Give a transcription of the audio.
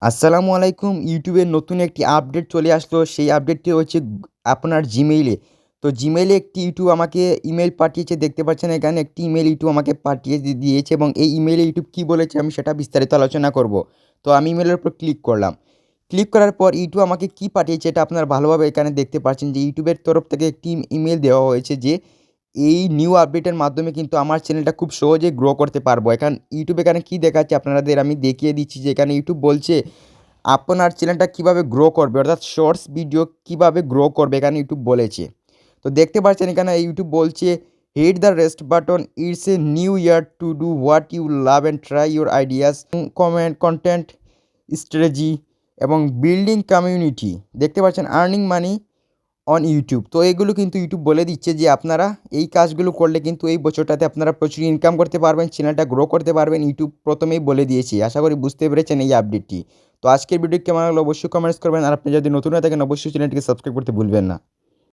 আসসালামু আলাইকুম। ইউটিউবের নতুন একটি আপডেট চলে আসলো। সেই আপডেটটি হচ্ছে আপনার জিমেইলে। তো জিমেইলে একটি ইউটিউব আমাকে ইমেইল পাঠিয়েছে। দেখতে পাচ্ছেন এখানে একটি ইমেইল ইউটিউব আমাকে পাঠিয়ে দিয়েছে এবং এই ইমেইলে ইউটিউব কী বলেছে আমি সেটা বিস্তারিত আলোচনা করব। তো আমি ইমেইলের উপর ক্লিক করলাম। ক্লিক করার পর ইউটিউব আমাকে কী পাঠিয়েছে এটা আপনারা ভালোভাবে এখানে দেখতে পাচ্ছেন যে ইউটিউবের তরফ থেকে একটি ইমেইল দেওয়া হয়েছে যে এই নিউ আপডেটের মাধ্যমে কিন্তু আমার চ্যানেলটা খুব সহজেই গ্রো করতে পারবো। ইউটিউব এখানে কী দেখাচ্ছে আপনাদের আমি দেখিয়ে দিচ্ছি যে এখানে ইউটিউব বলছে আপনার চ্যানেলটা কীভাবে গ্রো করবে অর্থাৎ শর্টস ভিডিও কীভাবে গ্রো করবে এখানে ইউটিউব বলেছে। তো দেখতে পাচ্ছেন এখানে ইউটিউব বলছে hit the rest button, it's a new year to do what you love and try your ideas, content strategy এবং বিল্ডিং কমিউনিটি। দেখতে পাচ্ছেন আর্নিং মানি অন ইউটিউব। তো এগুলো কিন্তু ইউটিউব বলে দিচ্ছে যে আপনারা এই কাজগুলো করলে কিন্তু এই বছরটাতে আপনারা প্রচুর ইনকাম করতে পারবেন, চ্যানেলটা গ্রো করতে পারবেন। ইউটিউব প্রথমেই বলে দিয়েছি। আশা করি বুঝতে পেরেছেন এই আপডেটটি। তো আজকের ভিডিও কেমন লাগলো অবশ্যই কমেন্টস করবেন। আর আপনি যদি নতুন হয়ে থাকেন অবশ্যই চ্যানেলটিকে সাবস্ক্রাইব করতে ভুলবেন না।